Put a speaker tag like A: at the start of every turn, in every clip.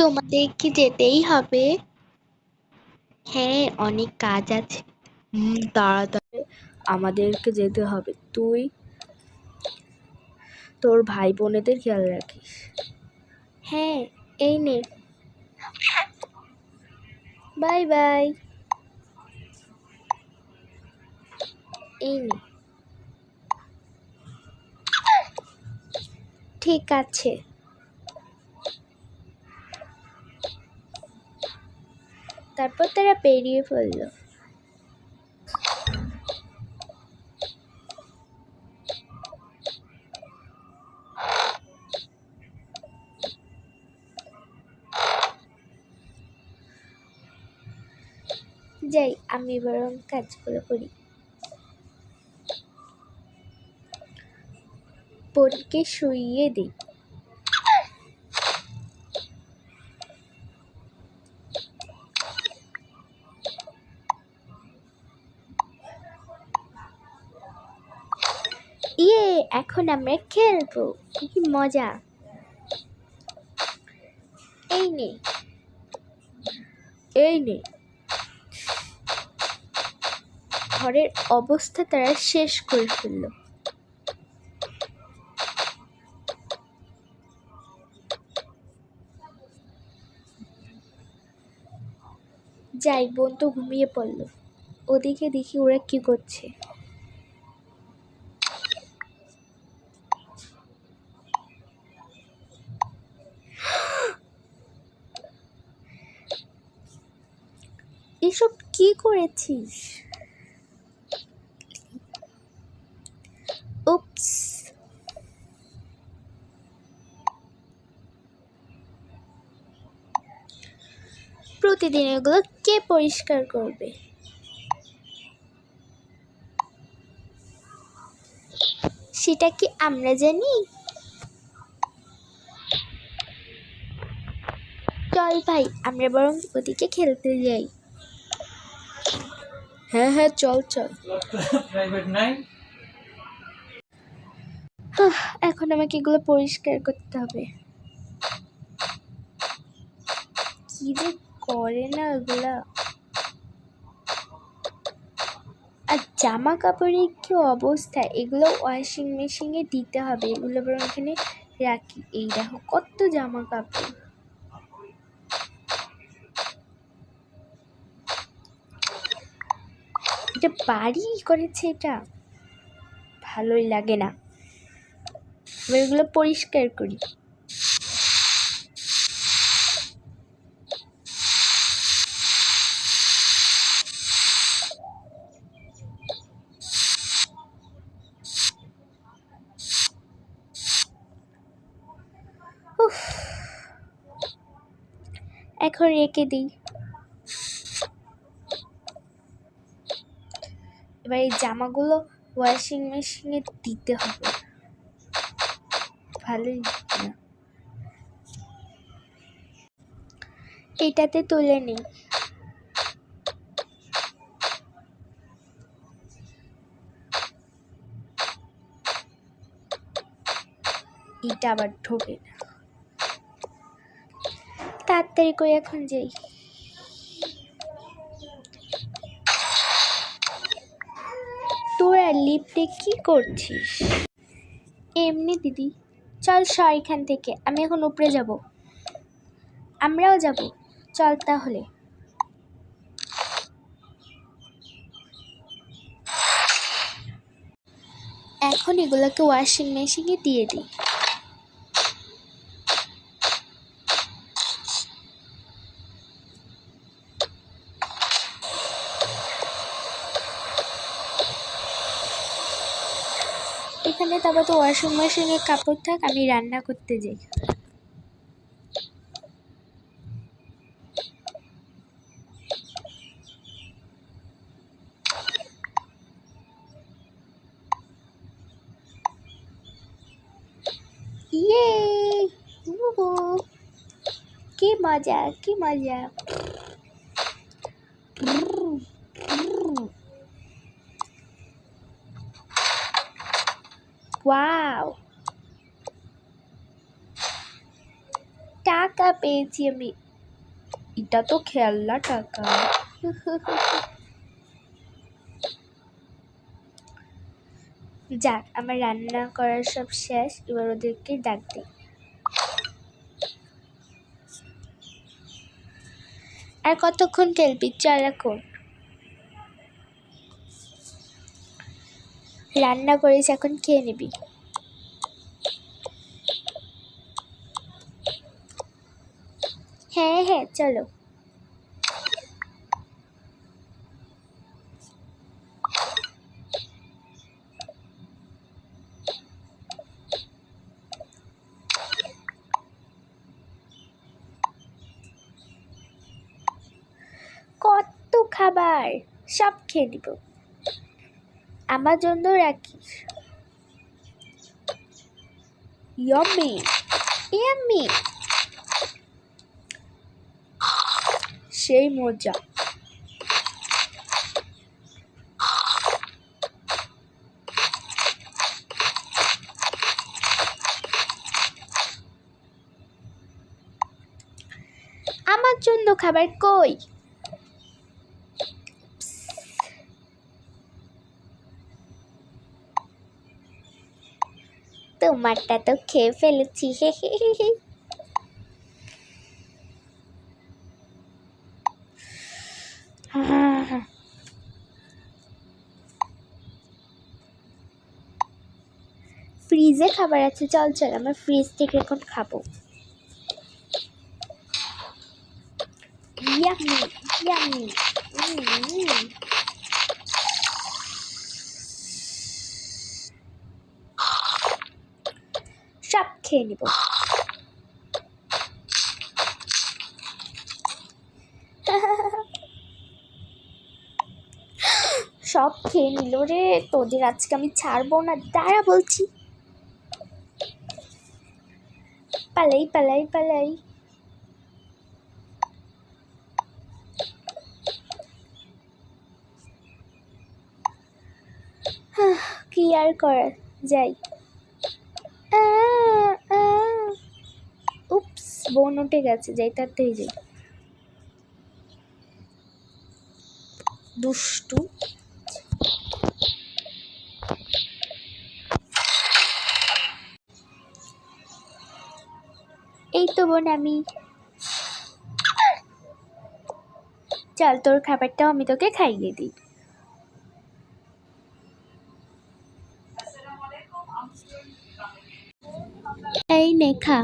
A: তোমাদের কি যেতেই হবে? হ্যাঁ, অনেক কাজ আছে।
B: তাড়াতাড়ি আমাদেরকে যেতে হবে। তুই তোর ভাই বোনেদের খেয়াল রাখিস।
A: হ্যাঁ, এই নে।
B: Bye bye.
A: এই নে। ঠিক আছে।
B: তারপর তারা বেরিয়ে পড়ল।
A: যাই, আমি বরং কাজগুলো করি।
B: বোনকে শুইয়ে দিই।
A: ইয়ে, এখন আমরা খেলবো। কি মজা। এই নে।
B: এই নে। ঘরের অবস্থা তারা শেষ করে ফেলল। যাই, বোন তো ঘুমিয়ে পড়ল। ওদিকে দেখি ওরা কি করছে। এসব কি করেছিস? উপস।
A: প্রতিদিন এগুলো কে পরিষ্কার করবে? সেটা কি আমরা জানি? চল ভাই, আমরা বরং ওদিকে খেলতে যাই।
B: হ্যাঁ হ্যাঁ, চল চল।
A: এখন আমাকে এগুলো পরিষ্কার করতে হবে। কি যে করে না ওগুলা। আর জামা কাপড়ের কি অবস্থা, এগুলো ওয়াশিং মেশিনে দিতে হবে। এগুলো বরং এখানে রাখি। এই দেখো কত জামা কাপড়। এটা বাড়ি করেছে, এটা ভালোই লাগে না। এবার এগুলো পরিষ্কার করি। উফ, এখন রেখে দিই। এবার এই জামাগুলো ওয়াশিং মেশিনে দিতে হবে। ভালোই না, এটাতে তুলে নিই। এটা আবার ঢোকে না। তাড়াতাড়ি করে এখন যাই। তোরা লিফটে কি করছিস? এমনি দিদি। চল সর এখান থেকে, আমি এখন উপরে যাব। আমরাও যাব, চল তাহলে। এখন এগুলোকে ওয়াশিং মেশিনে দিয়ে দিই। এখানে তারপর তো ওয়াশিং মেশিনে কাপড় থাক, আমি রান্না করতে যাই। ইয়ে, উহু, কি মজা, কি মজা। ওয়াও, টাকা পেয়েছি আমি। এটা তো খেলনা টাকা। যাক, আমার রান্না করার সব শেষ, এবার ওদেরকে ডাক দিই। আর কতক্ষণ খেলবি? চল এখন। রান্না করেছি, এখন খেয়ে নিবি। হ্যাঁ হ্যাঁ, চলো। কত খাবার, সব খেয়ে নিব। আমার জন্য রাখিস। ইয়াম্মি ইয়াম্মি, সেই মজা। আমার জন্য খাবার কই? তোমারটা তো খেয়ে ফেলেছি। ফ্রিজে খাবার আছে, চল চল, আমার ফ্রিজ থেকে এখন খাবো। Yummy yummy. সব খেয়ে নিব। সব খেয়ে নিল রে, তোদের আজকে আমি ছাড়বো না, দাঁড়া বলছি। পালাই পালাই পালাই। কি আর করা যাই। উপস, বোন উঠে গেছে, যাই তাড়াতাড়ি যাই। দুষ্টু। এই তো বোন আমি। চল, তোর খাবারটাও আমি তোকে খাইয়ে দিই। এই নে খা।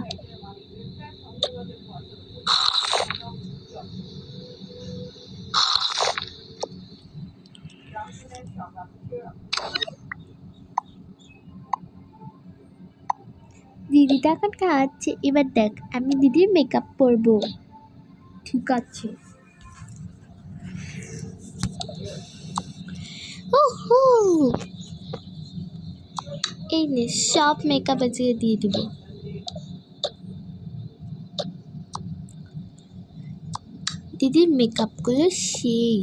A: দিদিটা এখন খাওয়াচ্ছে, এবার দেখ আমি দিদির মেকআপ করবো। ঠিক আছে। এই নে, সব মেকআপ আজকে দিয়ে দিব। দিদির মেকআপগুলো সেই।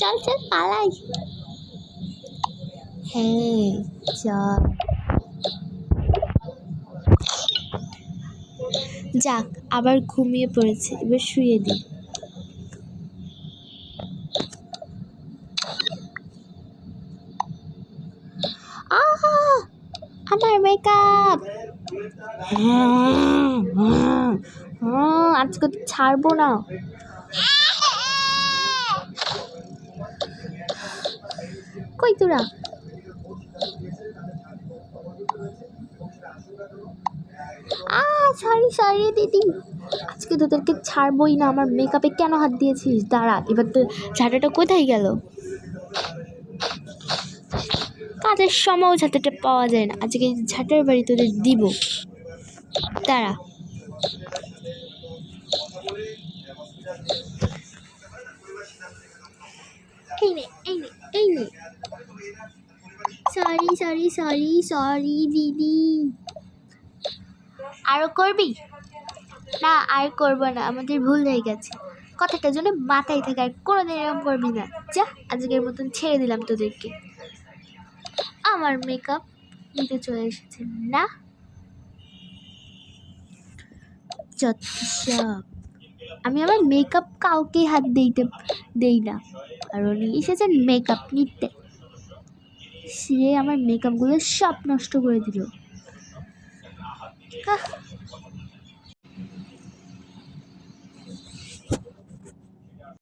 A: চল চল পালাই। হ্যাঁ চল। যাক, আবার ঘুমিয়ে পড়েছে, এবার শুয়ে দিই। আমার মেকআপ। আজকে তো ছাড়বো না। কই তোরা? সরি সরি দিদি, আজকে তোদেরকে ছাড়বই না। আমার মেকআপে কেন হাত দিয়েছিস? দাঁড়া, এবার তো ঝাঁটাটা কোথায় গেল? কাজের সময়ও ঝাঁটাটা পাওয়া যায় না, আজকে ঝাঁটার বাড়ি তোদের দিব। দাঁড়া। এই নে এই নে এই নে। সরি সরি সরি সরি দিদি। আরো করবি? না, আর করবো না, আমাদের ভুল হয়ে গেছে। কথাটার জন্য মাথায় থাকে, আর কোনোদিন এরকম করবি না। যা, আজকের মতন ছেড়ে দিলাম তোদেরকে। আমার মেকআপ নিতে চলে এসেছেন না? যত সব। আমি আমার মেকআপ কাউকে হাত দেই না, আর উনি এসেছেন মেকআপ নিতে। সে আমার মেকআপগুলো সব নষ্ট করে দিল।